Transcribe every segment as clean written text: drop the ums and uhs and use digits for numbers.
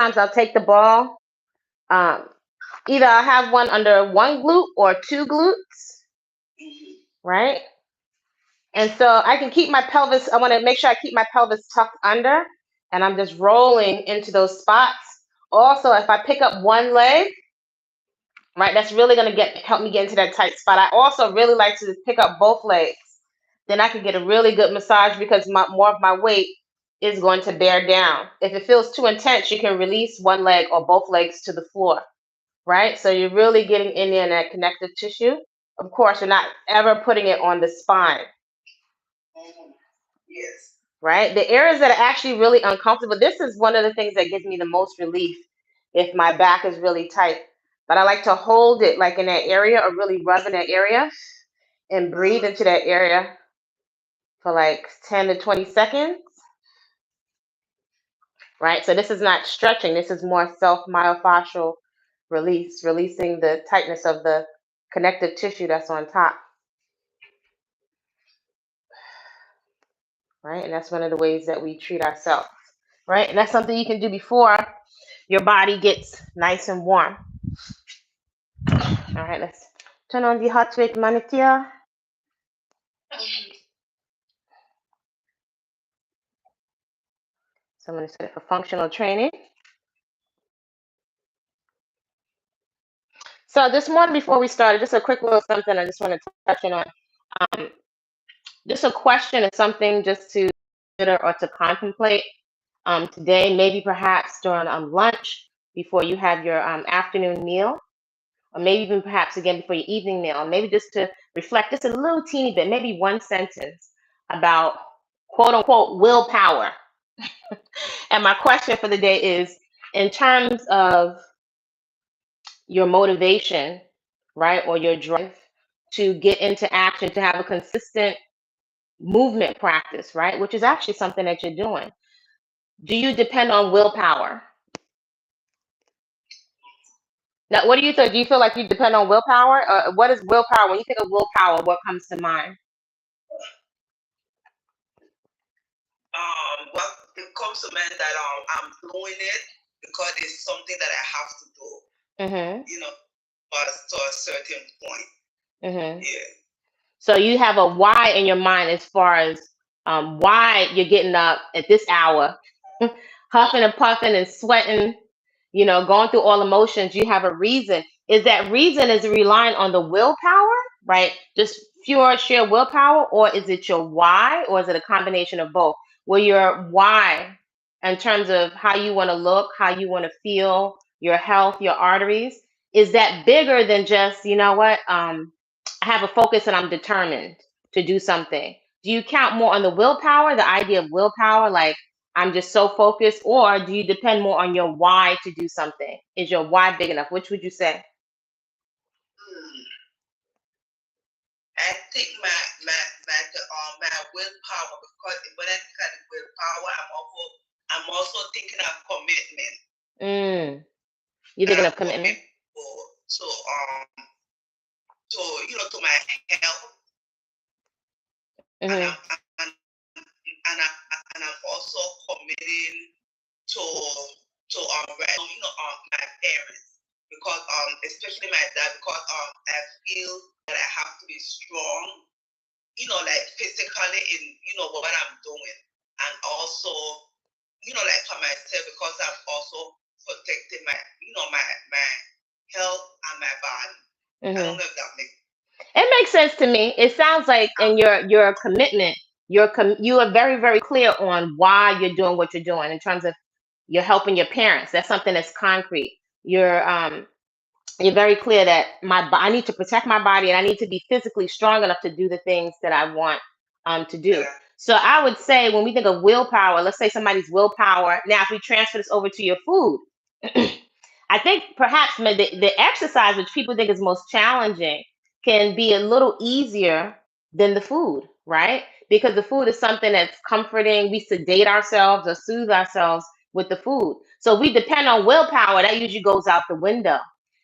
I'll take the ball. Either I'll have one under one glute or two glutes, right? And so I can keep my pelvis, I want to make sure I keep my pelvis tucked under, and I'm just rolling into those spots. Also, if I pick up one leg, right, that's really going to help me get into that tight spot. I also really like to pick up both legs. Then I can get a really good massage because more of my weight is going to bear down. If it feels too intense, you can release one leg or both legs to the floor, right? So you're really getting in there in that connective tissue. Of course, you're not ever putting it on the spine. Yes. Right? The areas that are actually really uncomfortable, this is one of the things that gives me the most relief if my back is really tight. But I like to hold it like in that area or really rub in that area and breathe into that area for like 10 to 20 seconds. Right? So this is not stretching. This is more self-myofascial release, releasing the tightness of the connective tissue that's on top. Right? And that's one of the ways that we treat ourselves. Right? And that's something you can do before your body gets nice and warm. All right, let's turn on the hot rate monitor. So I'm going to set it for functional training. So this morning before we started, just a quick little something I just want to touch on. Just a question or something just to consider or to contemplate today, maybe perhaps during lunch before you have your afternoon meal, or maybe even perhaps again before your evening meal, maybe just to reflect just a little teeny bit, maybe one sentence about quote unquote willpower. And my question for the day is, in terms of your motivation, right, or your drive to get into action, to have a consistent movement practice, right, which is actually something that you're doing. Do you depend on willpower? Now, what do you think? Do you feel like you depend on willpower? What is willpower? When you think of willpower, what comes to mind? Well, it comes to mind that I'm doing it because it's something that I have to do. Mm-hmm. You know, to a certain point. Mm-hmm. Yeah. So you have a why in your mind as far as why you're getting up at this hour, huffing and puffing and sweating, going through all emotions. You have a reason. Is that reason is relying on the willpower, right? Just pure sheer willpower, or is it your why, or is it a combination of both? Well, your why, in terms of how you want to look, how you want to feel, your health, your arteries, is that bigger than just, you know what? I have a focus and I'm determined to do something. Do you count more on the willpower, the idea of willpower, like I'm just so focused, or do you depend more on your why to do something? Is your why big enough? Which would you say? I think my willpower, because when I think of willpower, I'm also thinking of commitment. You're thinking of commitment? To my health. Mm-hmm. And I'm also committing to my parents, because especially my dad, because I feel that I have to be strong, like physically in what I'm doing, and also like for myself, because I'm also protecting my my health and my body. Mm-hmm. I don't know if that makes sense. It makes sense to me. It sounds like in your commitment, you are very, very clear on why you're doing what you're doing in terms of you're helping your parents. That's something that's concrete. You're very clear that I need to protect my body and I need to be physically strong enough to do the things that I want to do. So I would say when we think of willpower, let's say somebody's willpower. Now, if we transfer this over to your food, I think perhaps the exercise, which people think is most challenging, can be a little easier than the food, right? Because the food is something that's comforting. We sedate ourselves or soothe ourselves with the food. So if we depend on willpower, that usually goes out the window.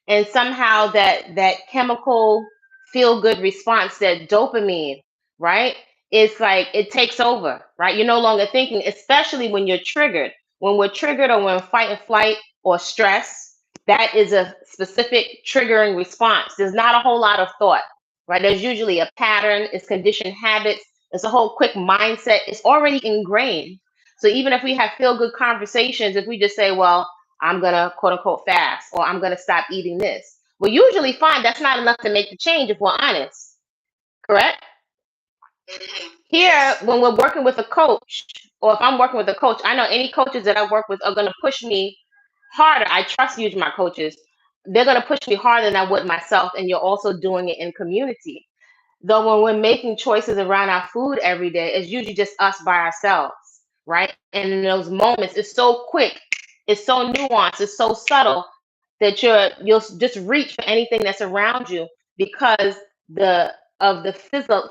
And somehow that chemical feel good response, that dopamine, right? It's like it takes over, right? You're no longer thinking, especially when you're triggered. when we're triggered or when fight and flight or stress, that is a specific triggering response. There's not a whole lot of thought, right? There's usually a pattern, it's conditioned habits, it's a whole quick mindset, it's already ingrained. So even if we have feel good conversations, if we just say, well, I'm gonna quote unquote fast, or I'm gonna stop eating this, we usually find that's not enough to make the change if we're honest, correct? Here, when we're working with a coach, or if I'm working with a coach, I know any coaches that I work with are going to push me harder. I trust usually my coaches. They're going to push me harder than I would myself. And you're also doing it in community. Though when we're making choices around our food every day, it's usually just us by ourselves, right? And in those moments, it's so quick, it's so nuanced, it's so subtle that you'll just reach for anything that's around you because the of the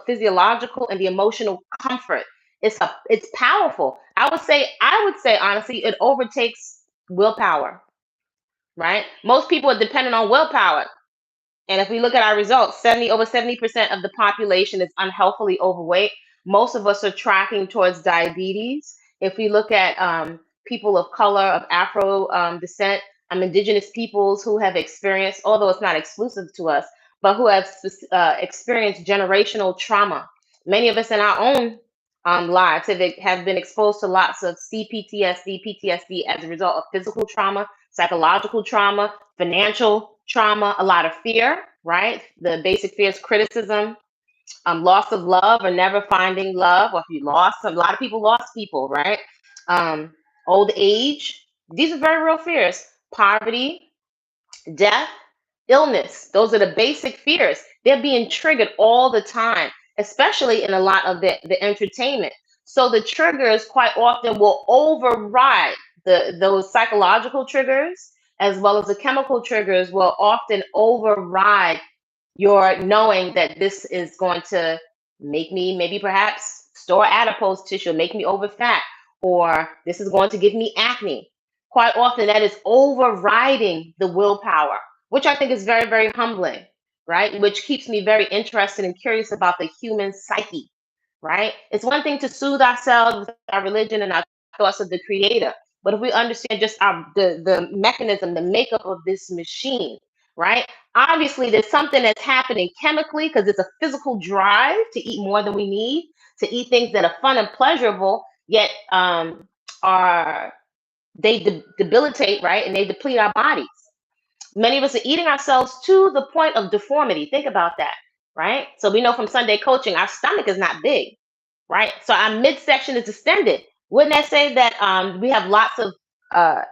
physiological and the emotional comfort. It's powerful. I would say honestly, it overtakes willpower, right? Most people are dependent on willpower. And if we look at our results, over 70% of the population is unhealthily overweight. Most of us are tracking towards diabetes. If we look at people of color, of Afro descent, indigenous peoples who have experienced, although it's not exclusive to us, but who have experienced generational trauma. Many of us in our own lives have been exposed to lots of CPTSD, PTSD as a result of physical trauma, psychological trauma, financial trauma, a lot of fear, right? The basic fears, criticism, loss of love or never finding love, or if you lost, a lot of people lost people, right? Um, Old age, these are very real fears. Poverty, death, illness, those are the basic fears. They're being triggered all the time, especially in a lot of the entertainment. So the triggers quite often will override those psychological triggers, as well as the chemical triggers will often override your knowing that this is going to make me maybe perhaps store adipose tissue, make me over fat, or this is going to give me acne. Quite often that is overriding the willpower, which I think is very, very humbling, right? Which keeps me very interested and curious about the human psyche, right? It's one thing to soothe ourselves with our religion and our thoughts of the creator, but if we understand just the mechanism, the makeup of this machine, right? Obviously, there's something that's happening chemically because it's a physical drive to eat more than we need, to eat things that are fun and pleasurable, yet are debilitate, right? And they deplete our bodies. Many of us are eating ourselves to the point of deformity. Think about that, right? So we know from Sunday coaching, our stomach is not big, right? So our midsection is distended. Wouldn't that say that we have lots of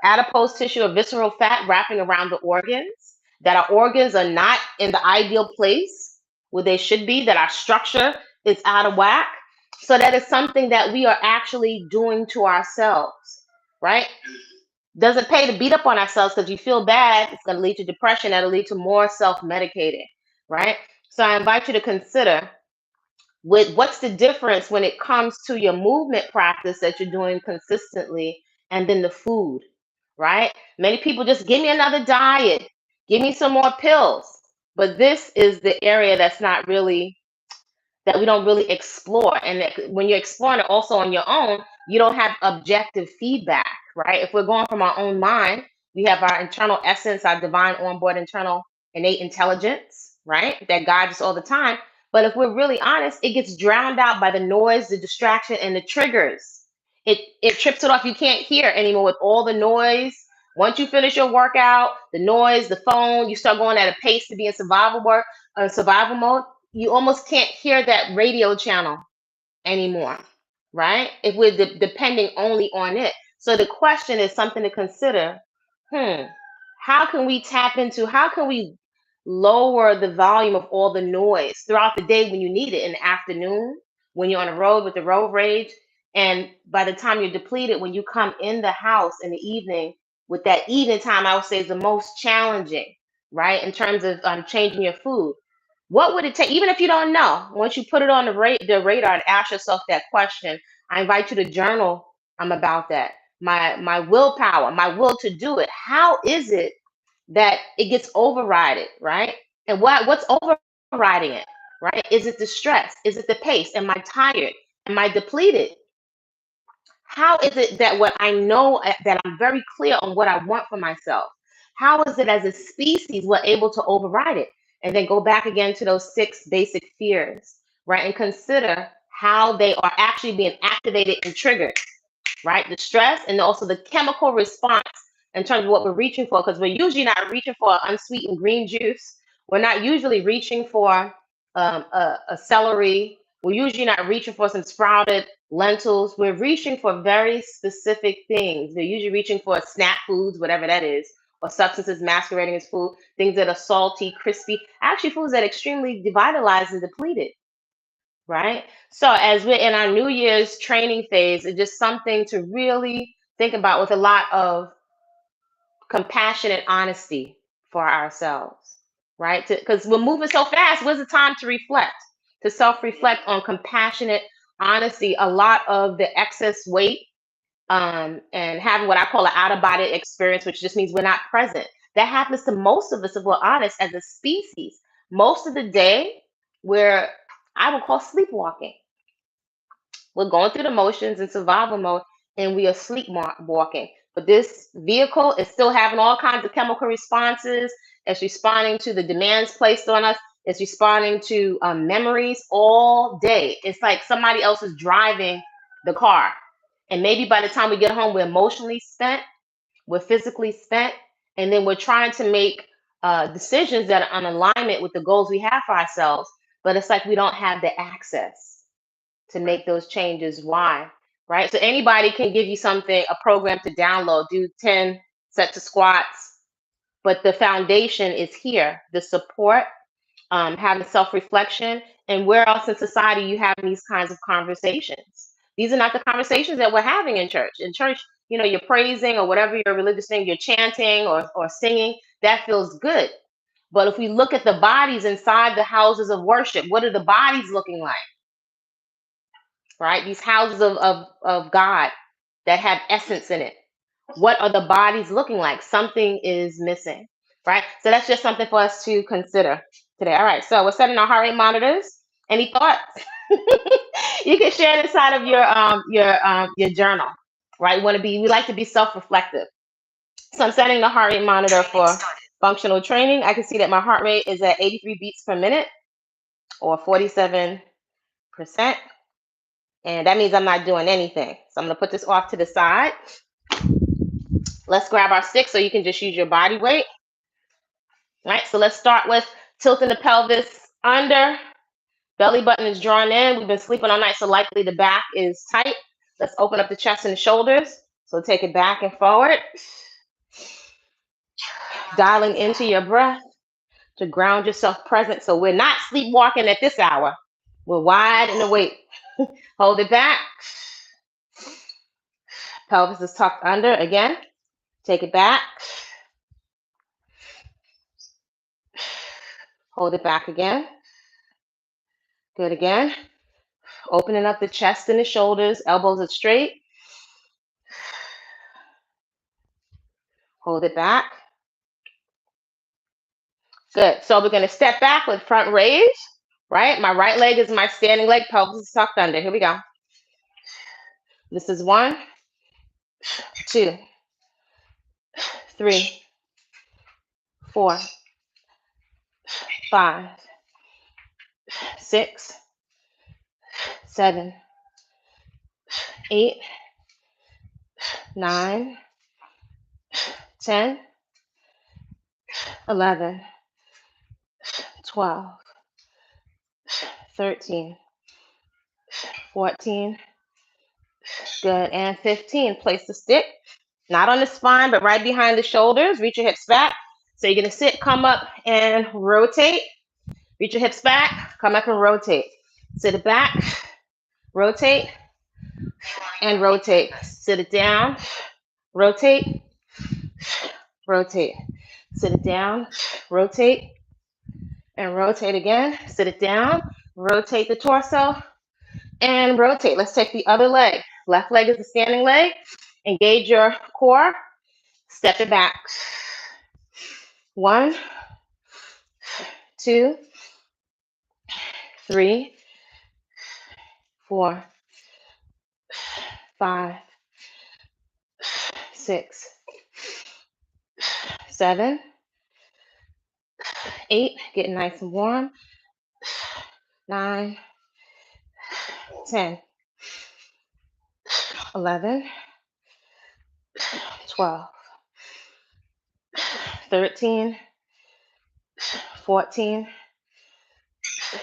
adipose tissue or visceral fat wrapping around the organs? That our organs are not in the ideal place where they should be, that our structure is out of whack. So that is something that we are actually doing to ourselves, right? Doesn't pay to beat up on ourselves because you feel bad. It's going to lead to depression. That'll lead to more self-medicating, right? So I invite you to consider with what's the difference when it comes to your movement practice that you're doing consistently and then the food, right? Many people just give me another diet, give me some more pills. But this is the area that's not really that we don't really explore. And when you're exploring it also on your own, you don't have objective feedback, right? If we're going from our own mind, we have our internal essence, our divine onboard internal innate intelligence, right? That guides us all the time. But if we're really honest, it gets drowned out by the noise, the distraction, and the triggers. It trips it off. You can't hear anymore with all the noise. Once you finish your workout, the noise, the phone, you start going at a pace to be in survival mode. You almost can't hear that radio channel anymore, right? If we're depending only on it. So the question is something to consider. Hmm, how can we lower the volume of all the noise throughout the day when you need it, in the afternoon, when you're on the road with the road rage, and by the time you're depleted, when you come in the house in the evening, with that evening time, I would say is the most challenging, right? In terms of changing your food. What would it take, even if you don't know, once you put it on the radar and ask yourself that question, I invite you to journal about that. My willpower, my will to do it. How is it that it gets overridden, right? And what's overriding it, right? Is it the stress? Is it the pace? Am I tired? Am I depleted? How is it that what I know that I'm very clear on what I want for myself? How is it as a species we're able to override it? And then go back again to those 6 basic fears, right? And consider how they are actually being activated and triggered, right? The stress and also the chemical response in terms of what we're reaching for, because we're usually not reaching for unsweetened green juice. We're not usually reaching for a celery. We're usually not reaching for some sprouted lentils. We're reaching for very specific things. We're usually reaching for snack foods, whatever that is, or substances masquerading as food, things that are salty, crispy, actually foods that are extremely devitalized and depleted, right? So as we're in our New Year's training phase, it's just something to really think about with a lot of compassionate honesty for ourselves, right? Because we're moving so fast. Where's the time to reflect, to self-reflect on compassionate honesty? A lot of the excess weight and having what I call an out-of-body experience, which just means we're not present. That happens to most of us if we're honest as a species. Most of the day, we're, I would call, sleepwalking. We're going through the motions in survival mode and we are sleepwalking. But this vehicle is still having all kinds of chemical responses. It's responding to the demands placed on us. It's responding to memories all day. It's like somebody else is driving the car. And maybe by the time we get home, we're emotionally spent, we're physically spent, and then we're trying to make decisions that are in alignment with the goals we have for ourselves. But it's like we don't have the access to make those changes. Why? Right? So anybody can give you something, a program to download, do 10 sets of squats, but the foundation is here, the support, having self-reflection, and where else in society you having these kinds of conversations? These are not the conversations that we're having in church. In church, you're praising or whatever your religious thing, you're chanting or singing, that feels good. But if we look at the bodies inside the houses of worship, what are the bodies looking like? Right? These houses of God that have essence in it. What are the bodies looking like? Something is missing, right? So that's just something for us to consider today. All right, so we're setting our heart rate monitors. Any thoughts? You can share it inside of your journal, right? We like to be self-reflective. So I'm setting the heart rate monitor for functional training. I can see that my heart rate is at 83 beats per minute or 47%. And that means I'm not doing anything. So I'm going to put this off to the side. Let's grab our sticks so you can just use your body weight. All right, so let's start with tilting the pelvis under. Belly button is drawn in. We've been sleeping all night, so likely the back is tight. Let's open up the chest and the shoulders. So take it back and forward. Dialing into your breath to ground yourself present. So we're not sleepwalking at this hour. We're wide and awake. Hold it back. Pelvis is tucked under again. Take it back. Hold it back again. Good again. Opening up the chest and the shoulders. Elbows are straight. Hold it back. Good. So we're going to step back with front raise, right? My right leg is my standing leg. Pelvis is tucked under. Here we go. This is 1, 2, 3, 4, 5, 6, 7, 8, 9, 10, 11, 12, 13, 14, good, and 15. Place the stick, not on the spine, but right behind the shoulders. Reach your hips back. So you're going to sit, come up, and rotate. Reach your hips back, come up and rotate. Sit it back, rotate, and rotate. Sit it down, rotate, rotate. Sit it down, rotate, and rotate again. Sit it down, rotate the torso, and rotate. Let's take the other leg. Left leg is the standing leg. Engage your core. Step it back. 1, 2, 3, 4, 5, 6, 7, 8, getting nice and warm, 9, 10, 11, 12, 13, 14,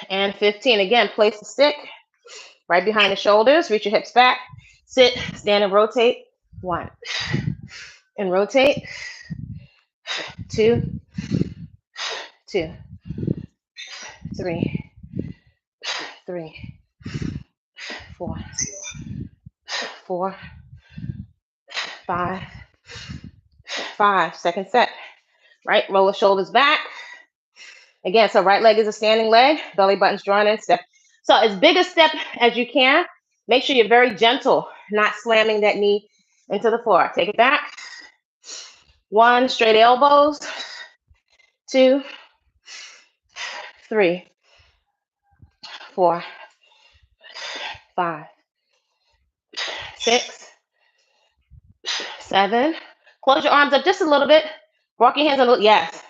and 15. Again, place the stick right behind the shoulders. Reach your hips back. Sit, stand, and rotate. 1. And rotate. 2, 2, 3, 3, 4, 4, 5, 5. Second set. Right, roll the shoulders back. Again, so right leg is a standing leg, belly button's drawn in, step. So as big a step as you can. Make sure you're very gentle, not slamming that knee into the floor. Take it back. 1, straight elbows. 2, 3, 4, 5, 6, 7. Close your arms up just a little bit. Walk your hands a little. Yes.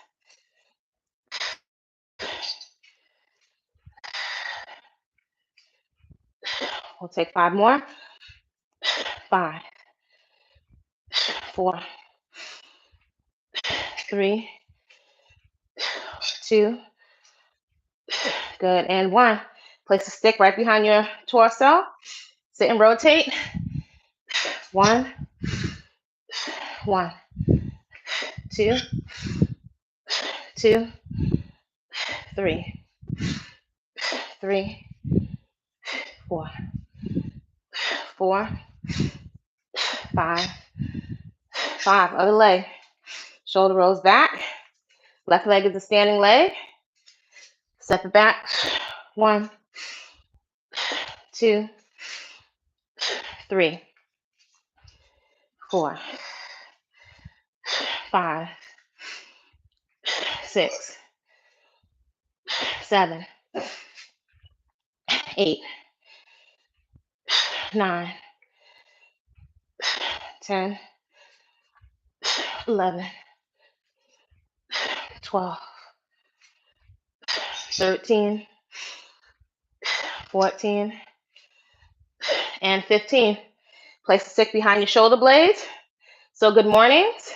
We'll take 5 more. 5, 4, 3, 2. Good. And 1. Place the stick right behind your torso. Sit and rotate. 1, 1, 2, 2, 3, 3, 4, 4, 5, 5. Other leg. Shoulder rolls back. Left leg is a standing leg. Step it back. 1, 2, 3, 4, 5, 6, 7, 8, 9, 10, 11, 12, 13, 14, and 15. Place the stick behind your shoulder blades. So good mornings,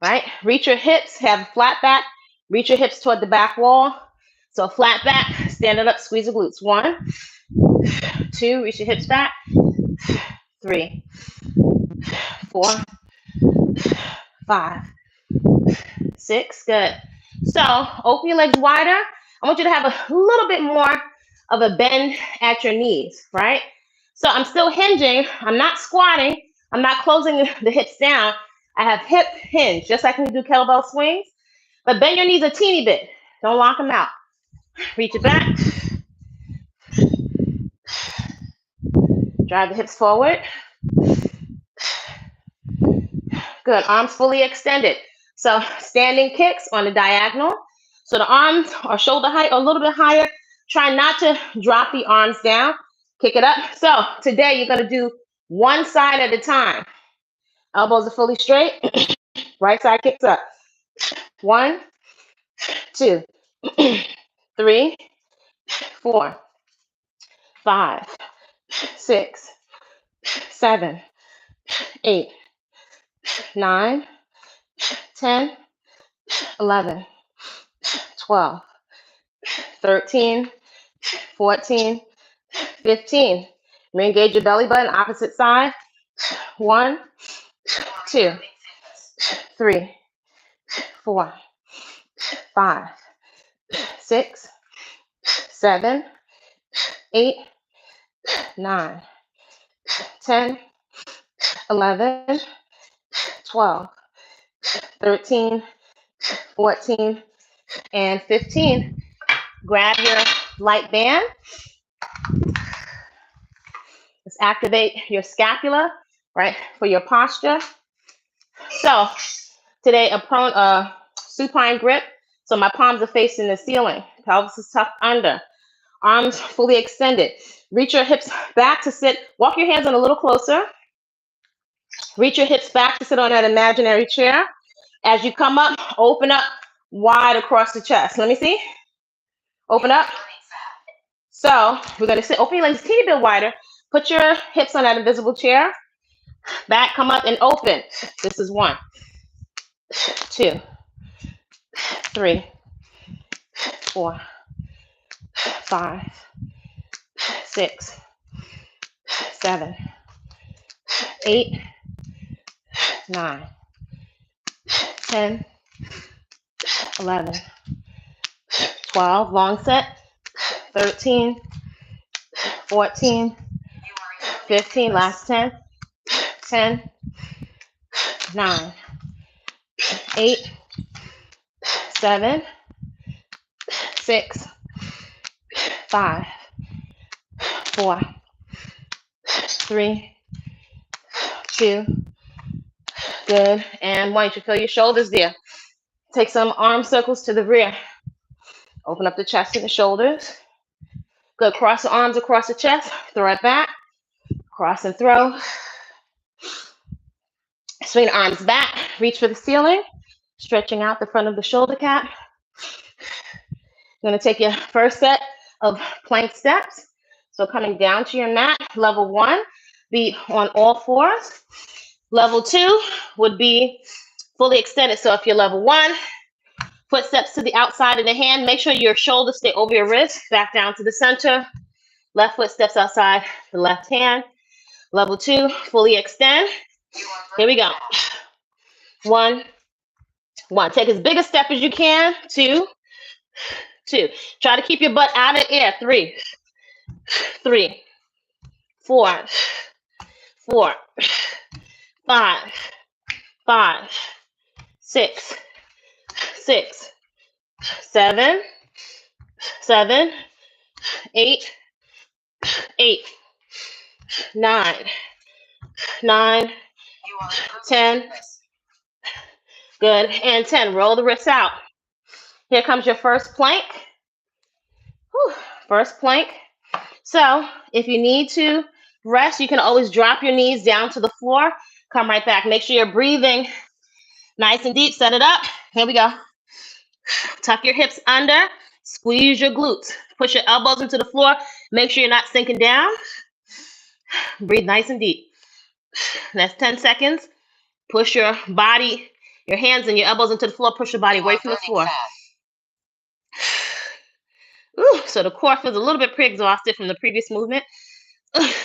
right? Reach your hips, have a flat back. Reach your hips toward the back wall. So flat back, stand it up, squeeze the glutes. 1, 2, reach your hips back. 3, 4, 5, 6. Good. So open your legs wider. I want you to have a little bit more of a bend at your knees, right? So I'm still hinging. I'm not squatting. I'm not closing the hips down. I have hip hinge, just like when you do kettlebell swings. But bend your knees a teeny bit. Don't lock them out. Reach it back. Drive the hips forward. Good. Arms fully extended. So standing kicks on the diagonal. So the arms are shoulder height or a little bit higher. Try not to drop the arms down. Kick it up. So today you're going to do one side at a time. Elbows are fully straight. Right side kicks up. 1, 2, 3, 4, 5, 6, 7, 8, 9, 10, 11, 12, 13, 14, 15. Re-engage your belly button, opposite side. 1, 2, 3, 4, 5, 6, 7, 8, 9, 10, 11, 12, 13, 14, and 15. Grab your light band. Let's activate your scapula, right, for your posture. So today, a supine grip. So my palms are facing the ceiling. Pelvis is tucked under. Arms fully extended. Reach your hips back to sit. Walk your hands in a little closer. Reach your hips back to sit on that imaginary chair. As you come up, open up wide across the chest. Let me see. Open up. So we're going to sit, open your legs a teeny bit wider. Put your hips on that invisible chair. Back, come up and open. This is 1, 2, 3, 4, 5, 6, 7, 8, 9, 10, 11, 12, long set, 13, 14, 15, last 10, 10, 9, 8, 7, 6, 5, 4, 3, 2, good, and 1. You should feel your shoulders there. Take some arm circles to the rear. Open up the chest and the shoulders. Good, cross the arms across the chest, throw it back, cross and throw. Swing the arms back, reach for the ceiling, stretching out the front of the shoulder cap. You're gonna take your first set of plank steps. So coming down to your mat, level 1, be on all fours. Level 2 would be fully extended. So if you're level 1, footsteps to the outside of the hand, make sure your shoulders stay over your wrist, back down to the center. Left foot steps outside the left hand. Level 2, fully extend. Here we go. 1, 1. Take as big a step as you can. 2, 2. Try to keep your butt out of the air. 3, 3, 4, 4, 5, 5, 6, 6, 7, 7, 8, 8, 9, 9, 10. Good. And 10. Roll the wrists out. Here comes your first plank. Whew. First plank. So if you need to rest, you can always drop your knees down to the floor. Come right back. Make sure you're breathing nice and deep. Set it up. Here we go. Tuck your hips under. Squeeze your glutes. Push your elbows into the floor. Make sure you're not sinking down. Breathe nice and deep. That's 10 seconds. Push your body, your hands and your elbows into the floor. Push your body away from the floor. Ooh, so the core feels a little bit pre-exhausted from the previous movement.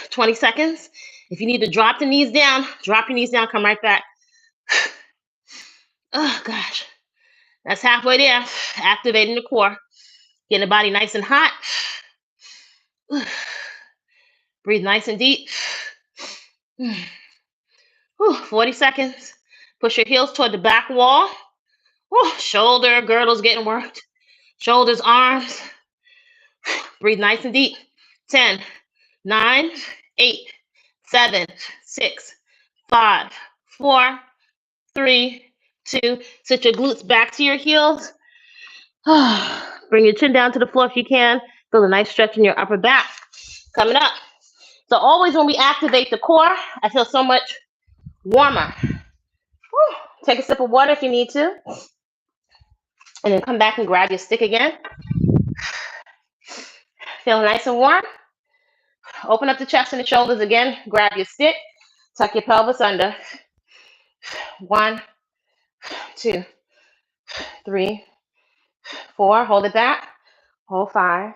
20 seconds. If you need to drop the knees down, drop your knees down, come right back. Oh, gosh. That's halfway there. Activating the core. Getting the body nice and hot. Breathe nice and deep. 40 seconds. Push your heels toward the back wall. Shoulder girdles getting worked. Shoulders, arms. Breathe nice and deep. 10, 9, 8, 7, 6, 5, 4, 3, 2. Sit your glutes back to your heels. Bring your chin down to the floor if you can. Feel a nice stretch in your upper back. Coming up. So always when we activate the core, I feel so much warmer. Take a sip of water if you need to. And then come back and grab your stick again. Feel nice and warm. Open up the chest and the shoulders again. Grab your stick. Tuck your pelvis under. 1, 2, 3, 4. Hold it back. Hold 5.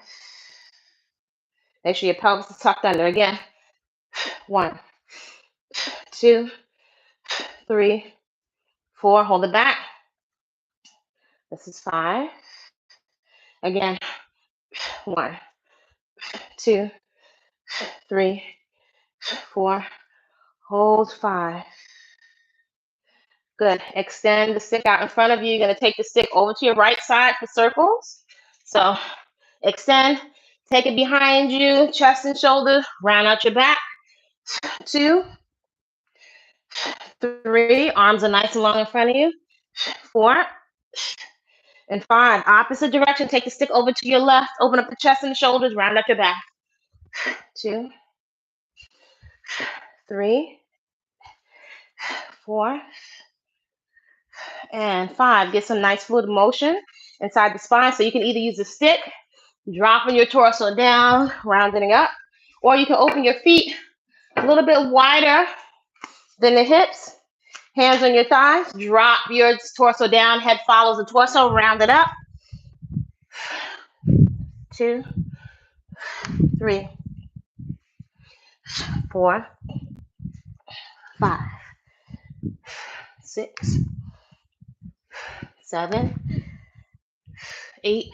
Make sure your pelvis is tucked under again. 1, 2, 3, 4. Hold it back. This is 5. Again. 1, 2, 3, 4. Hold 5. Good. Extend the stick out in front of you. You're going to take the stick over to your right side for circles. So extend. Take it behind you, chest and shoulders. Round out your back. 2, 3. Arms are nice and long in front of you. 4 and 5. Opposite direction. Take the stick over to your left. Open up the chest and the shoulders. Round out your back. 2, 3, 4, and 5. Get some nice fluid motion inside the spine. So you can either use a stick, dropping your torso down, rounding up, or you can open your feet a little bit wider than the hips. Hands on your thighs, drop your torso down, head follows the torso, round it up. 2, 3, 4, 5, 6, 7, 8,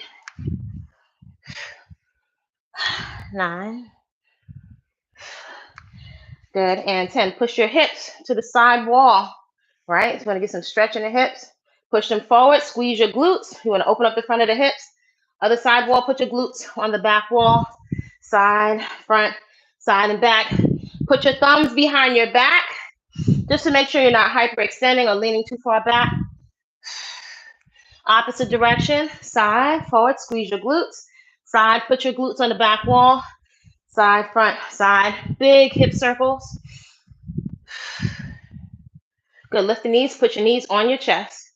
9. Good. And 10. Push your hips to the side wall, right? So you want to get some stretch in the hips. Push them forward. Squeeze your glutes. You want to open up the front of the hips. Other side wall, put your glutes on the back wall. Side, front, side, and back. Put your thumbs behind your back just to make sure you're not hyperextending or leaning too far back. Opposite direction. Side, forward. Squeeze your glutes. Side, put your glutes on the back wall. Side, front, side. Big hip circles. Good. Lift the knees. Put your knees on your chest.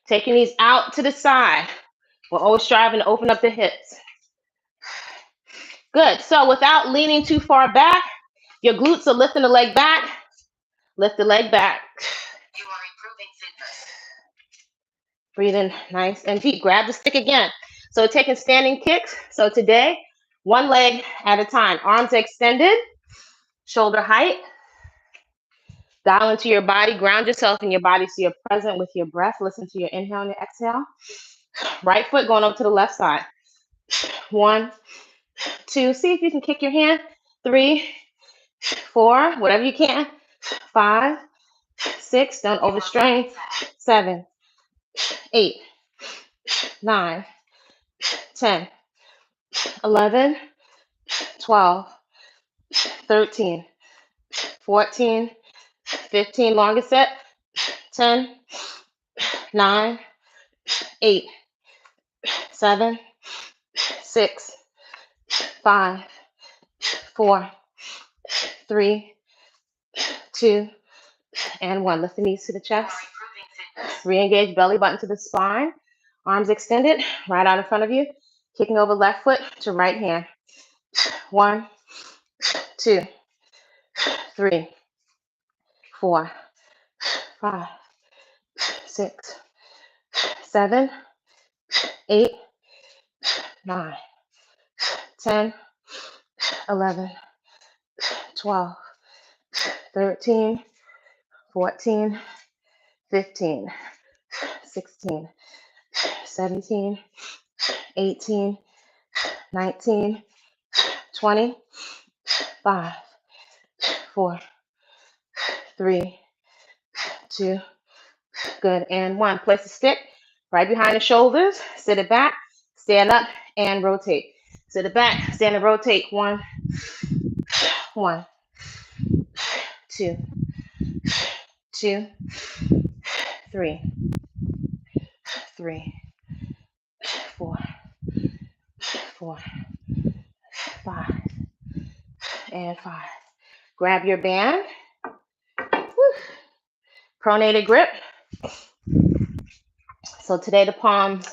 Take your knees out to the side. We're always striving to open up the hips. Good. So without leaning too far back, your glutes are lifting the leg back. Lift the leg back. You are improving fitness. Breathe in nice and deep. Grab the stick again. So we're taking standing kicks. So today, one leg at a time. Arms extended, shoulder height. Dial into your body. Ground yourself in your body so you're present with your breath. Listen to your inhale and your exhale. Right foot going over to the left side. 1, 2. See if you can kick your hand. 3, 4. Whatever you can. 5, 6. Don't overstrain. 7, 8, 9, 10, 11, 12, 13, 14, 15. Longest set. 10, 9, 8, 7, 6, 5, 4, 3, 2, and 1. Lift the knees to the chest. Re-engage belly button to the spine. Arms extended, right out in front of you. Kicking over left foot to right hand. 1, 2, 3, 4, 5, 6, 7, 8, 9, 10, 11, 12, 13, 14, 15, 16, 17, 18, 19, 20, 5, 4, 3, 2, good, and 1. Place the stick right behind the shoulders. Sit it back, stand up, and rotate. Sit it back, stand and rotate. 1, 1, 2, 2, 3, 3, 4, 4, 5, and 5. Grab your band. Woo. Pronated grip. So today the palms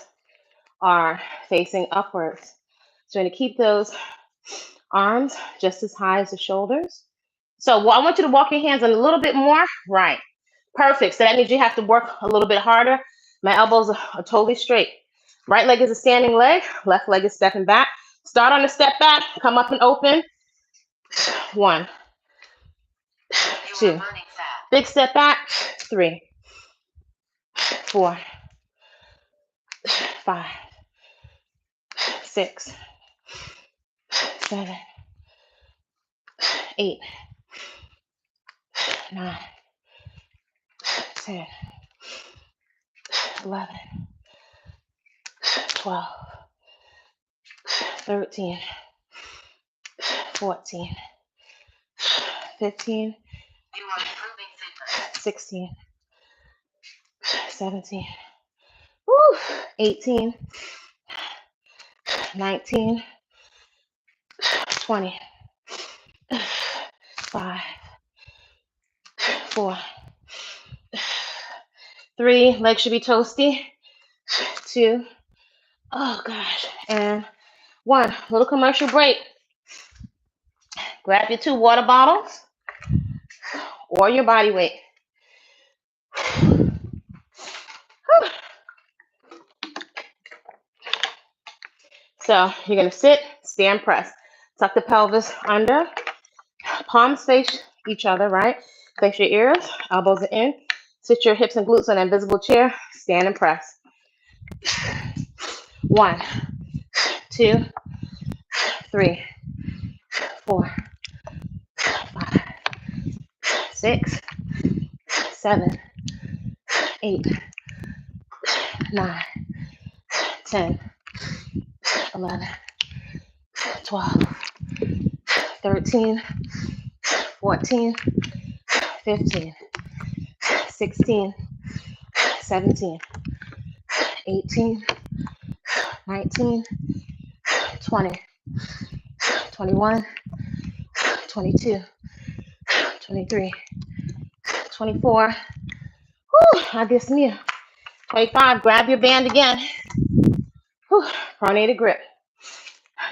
are facing upwards. So you're going to keep those arms just as high as the shoulders. So I want you to walk your hands in a little bit more. Right. Perfect. So that means you have to work a little bit harder. My elbows are totally straight. Right leg is a standing leg. Left leg is stepping back. Start on the step back. Come up and open. 1, 2. Big step back. 3, 4, 5, 6, 7, 8, 9, 10, 11, 12, 13, 14, 15, 16, 17, 18, 19, 20, 5, 4, 3. Legs should be toasty. 2. Oh gosh. And 1. Little commercial break. Grab your 2 water bottles or your body weight. So you're going to sit, stand, press. Tuck the pelvis under. Palms face each other, right? Face your ears, elbows are in. Sit your hips and glutes on an invisible chair. Stand and press. 1, 2, 3, 4, 5, 6, 7, 8, 9, 10, 11, 12, 13, 14, 15, 16, 17, 18, 19, 20, 21, 22, 23, 24. Whew, adios mio. 25. Grab your band again. Whew, pronated grip.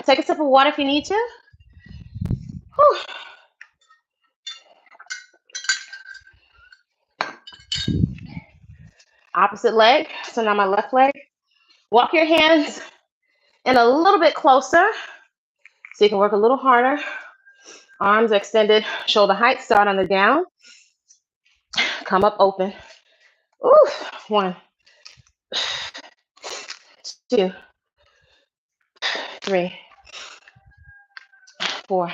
Take a sip of water if you need to. Whew. Opposite leg. So now my left leg. Walk your hands in a little bit closer so you can work a little harder. Arms extended, shoulder height. Start on the down. Come up open. Ooh. 1, 2, 3, 4,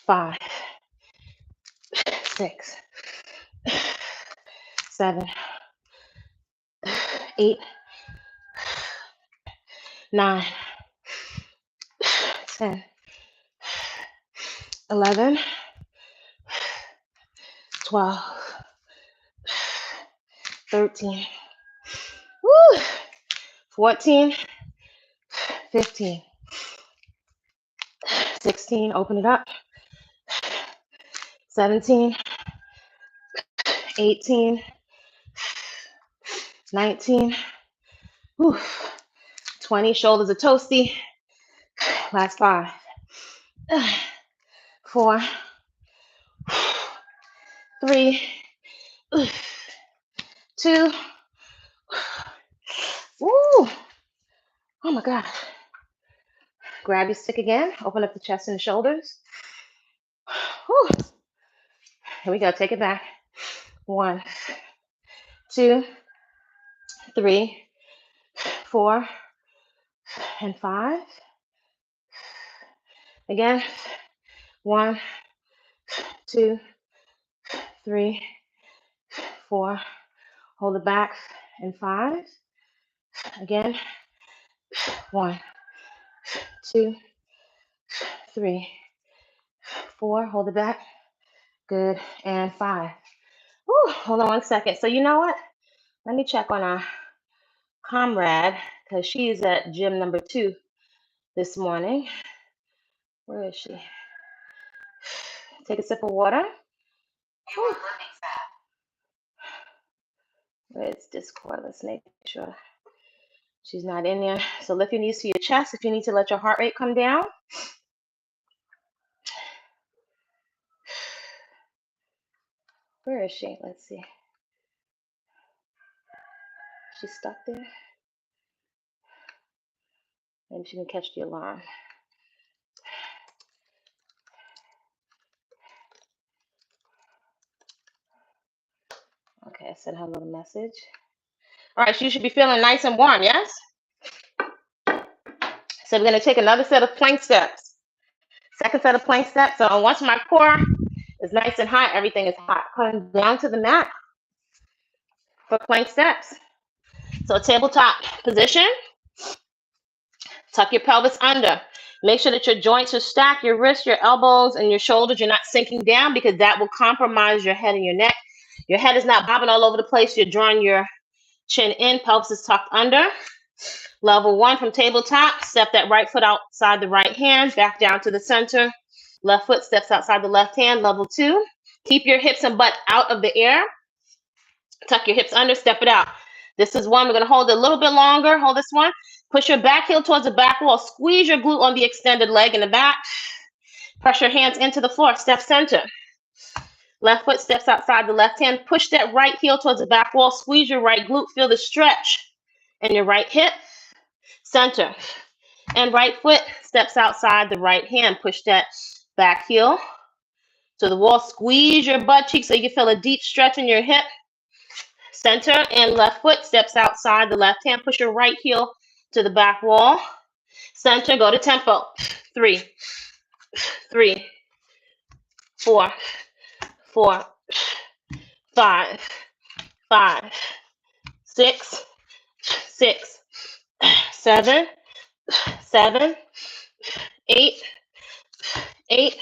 5, 6, 7, 8, 9, 10, 11, 12, 13, 14, 15, 16, open it up, 17, 18, 19, 20, shoulders are toasty. Last 5, 4, 3, 2. Ooh. Oh my God. Grab your stick again. Open up the chest and the shoulders. Whew. Here we go. Take it back. 1, 2, 3, 4, and 5. Again. 1, 2, 3, 4. Hold it back. And 5. Again. 1, 2, 3, 4. Hold it back. Good. And 5. Whew. Hold on 1 second. So you know what? Let me check on our comrade because she's at gym number 2 this morning. Where is she? Take a sip of water. Where's Discord? Let's make sure she's not in there. So lift your knees to your chest if you need to let your heart rate come down. Where is she? Let's see. She's stuck there. Maybe she can catch the alarm. Okay, I sent her a little message. All right, so you should be feeling nice and warm, yes? So we're going to take another set of plank steps. Second set of plank steps. So once my core is nice and hot, everything is hot. Come down to the mat for plank steps. So tabletop position. Tuck your pelvis under. Make sure that your joints are stacked, your wrists, your elbows, and your shoulders. You're not sinking down because that will compromise your head and your neck. Your head is not bobbing all over the place. You're drawing your chin in. Pelvis is tucked under. Level 1 from tabletop. Step that right foot outside the right hand. Back down to the center. Left foot steps outside the left hand, level 2. Keep your hips and butt out of the air. Tuck your hips under, step it out. This is 1. We're going to hold it a little bit longer. Hold this one. Push your back heel towards the back wall. Squeeze your glute on the extended leg in the back. Press your hands into the floor. Step center. Left foot steps outside the left hand. Push that right heel towards the back wall. Squeeze your right glute. Feel the stretch in your right hip. Center. And right foot steps outside the right hand. Push that back heel to the wall. Squeeze your butt cheek so you can feel a deep stretch in your hip. Center. And left foot steps outside the left hand. Push your right heel to the back wall. Center. Go to tempo. 3, 3, 4, 4, 5, 5, 6, 6, 7, 7, 8, 8,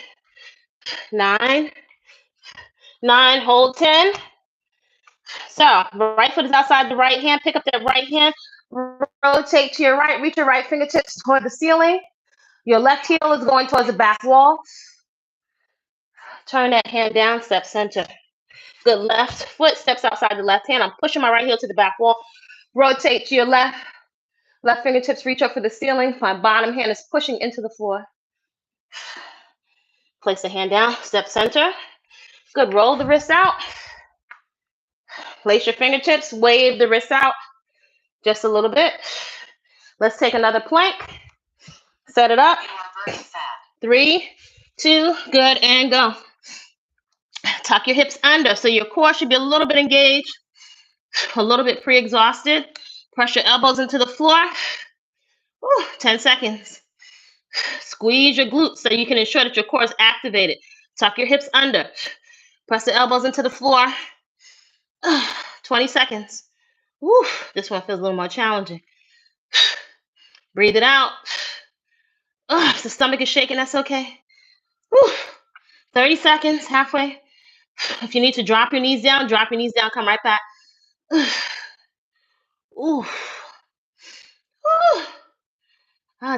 9, 9. Hold 10. So right foot is outside the right hand. Pick up that right hand. Rotate to your right. Reach your right fingertips toward the ceiling. Your left heel is going towards the back wall. Turn that hand down. Step center. Good. Left foot steps outside the left hand. I'm pushing my right heel to the back wall. Rotate to your left. Left fingertips reach up for the ceiling. My bottom hand is pushing into the floor. Place the hand down. Step center. Good. Roll the wrists out. Place your fingertips. Wave the wrists out just a little bit. Let's take another plank. Set it up. 3, 2. Good. And go. Tuck your hips under. So your core should be a little bit engaged, a little bit pre-exhausted. Press your elbows into the floor. 10 seconds. Squeeze your glutes so you can ensure that your core is activated. Tuck your hips under. Press the elbows into the floor. 20 seconds. This one feels a little more challenging. Breathe it out. If the stomach is shaking, that's okay. 30 seconds, halfway. If you need to drop your knees down, come right back.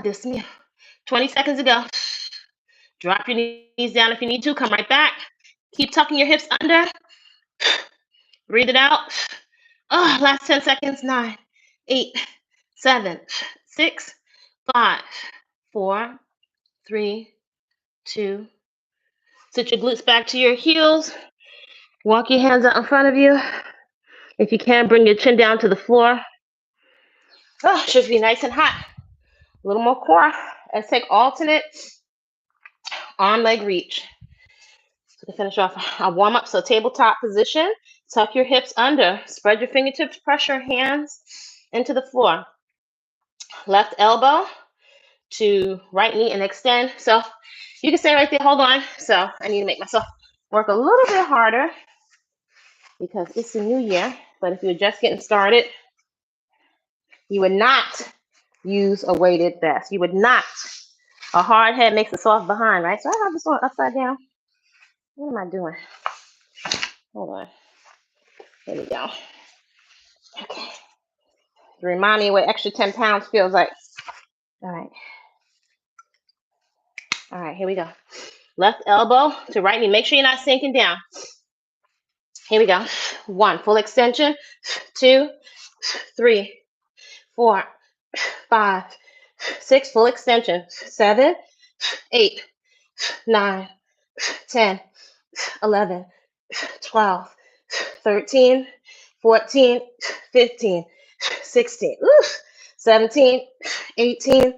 This me. 20 seconds to go. Drop your knees down if you need to, come right back. Keep tucking your hips under. Breathe it out. Last 10 seconds. 9, 8, 7, 6, 5, 4, 3, 2. Sit your glutes back to your heels. Walk your hands out in front of you. If you can, bring your chin down to the floor. Should be nice and hot. A little more core. Let's take alternate arm leg reach. So to finish off our warm up, so tabletop position. Tuck your hips under. Spread your fingertips. Press your hands into the floor. Left elbow to right knee and extend. So you can stay right there. Hold on. So I need to make myself work a little bit harder because it's a new year. But if you're just getting started, you would not use a weighted vest. You would not. A hard head makes a soft behind, right? So I have this one upside down. What am I doing? Hold on. There we go. Okay. Remind me what extra 10 pounds feels like. All right. All right, here we go. Left elbow to right knee. Make sure you're not sinking down. Here we go. 1, full extension. 2, 3, 4, 5, 6, full extension. 7, 8, 9, 10, 11, 12, 13, 14, 15, 16, 17, 18,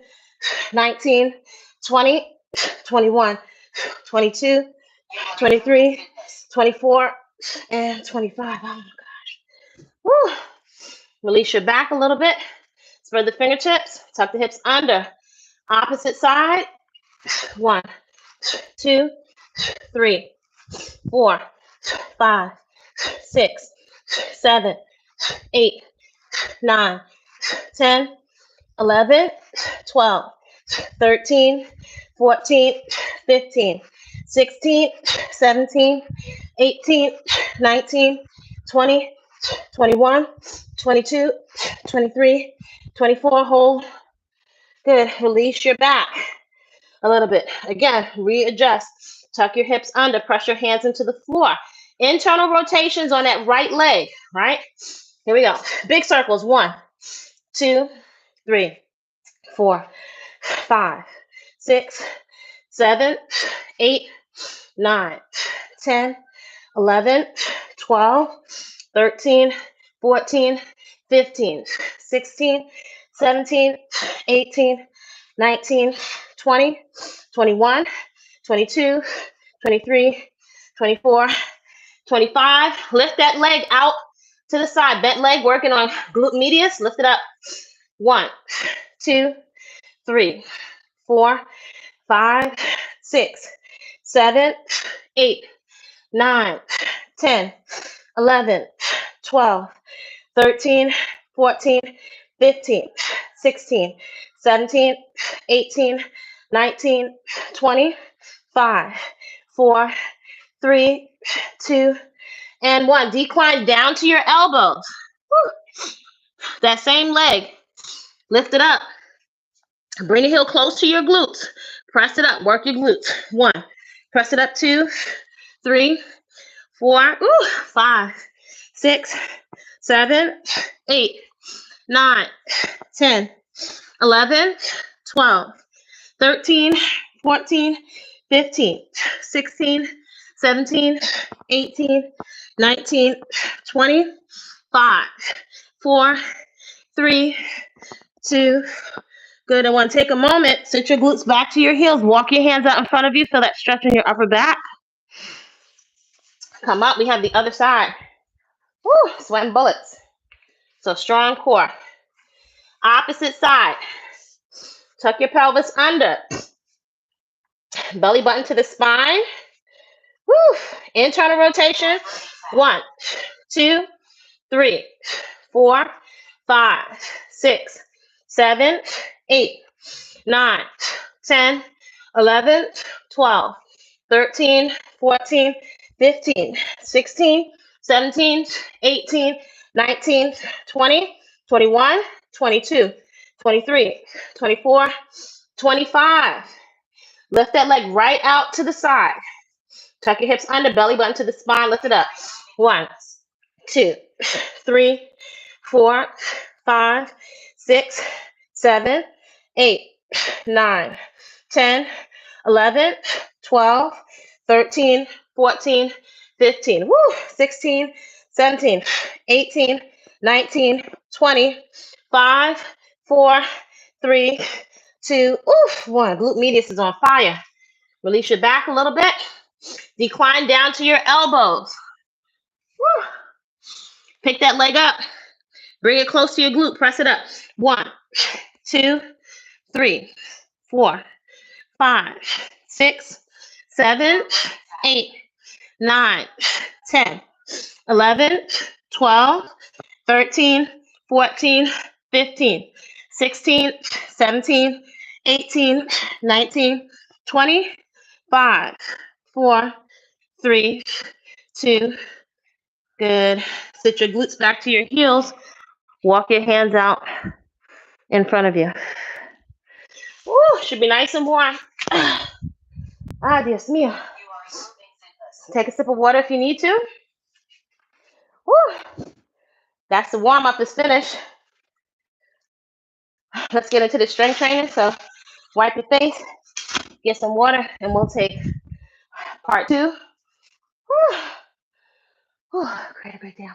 19, 20, 21, 22, 23, 24, and 25. Oh my gosh. Woo. Release your back a little bit. Spread the fingertips. Tuck the hips under. Opposite side. 1, 2, 3, 4, 5, 6, 7, 8, 9, 10, 11, 12, 13, 14, 15, 16, 17, 18, 19, 20, 21, 22, 23, 24. Hold. Good. Release your back. a little bit. Again, readjust. Tuck your hips under. Press your hands into the floor. Internal rotations on that right leg, right? Here we go. Big circles. 1, 2, 3, 4, 5, 6, 7, 8, 9, 10, 11, 12, 13, 14, 15, 16, 17, 18, 19, 20, 21, 22, 23, 24, 25. Lift that leg out to the side. Bent leg working on glute medius. Lift it up. 1, 2, 3, 4, 5, 6, 7, 8, 9, 10, 11, 12, 13, 14, 15, 16, 17, 18, 19, 20, 5, 4, 3, 2, and 1. Decline down to your elbows. Woo. That same leg. Lift it up. Bring the heel close to your glutes. Press it up. Work your glutes. 1. Press it up. 2, 3, 4, 5, 6, 7, 8, 9, 10, 11, 12, 13, 14, 15, 16, 17, 18, 19, 20, 5, 4, 3, 2. Good. I want to take a moment. Sit your glutes back to your heels. Walk your hands out in front of you. Feel that stretch in your upper back. Come up. We have the other side. Woo, sweating bullets. So strong core. Opposite side. Tuck your pelvis under. Belly button to the spine. Woo. Internal rotation. 1, 2, 3, 4, 5, 6, 7, 8, 9, 10, 11, 12, 13, 14, 15, 16, 17, 18, 19, 20, 21, 22, 23, 24, 25. Lift that leg right out to the side. Tuck your hips under, belly button to the spine. Lift it up. 1, 2, 3, 4, 5, 6, 7, 8, 9, 10, 11, 12, 13, 14, 15, 16, 17, 18, 19, 20, 5, 4, 3, 2, 1. Glute medius is on fire. Release your back a little bit. Decline down to your elbows. Woo. Pick that leg up. Bring it close to your glute. Press it up. 1, 2, 3, 4, 5, 6, 7, 8, 9, 10, 11, 12, 13, 14, 15, 16, 17, 18, 19, 20, 5, 4, 3, 2. Good. Sit your glutes back to your heels. Walk your hands out in front of you. Woo, should be nice and warm. Ah, Dios mío. Take a sip of water if you need to. Woo. That's the warm-up is finished. Let's get into the strength training. So wipe your face, get some water, and we'll take part 2. Woo. Woo. Great, great day.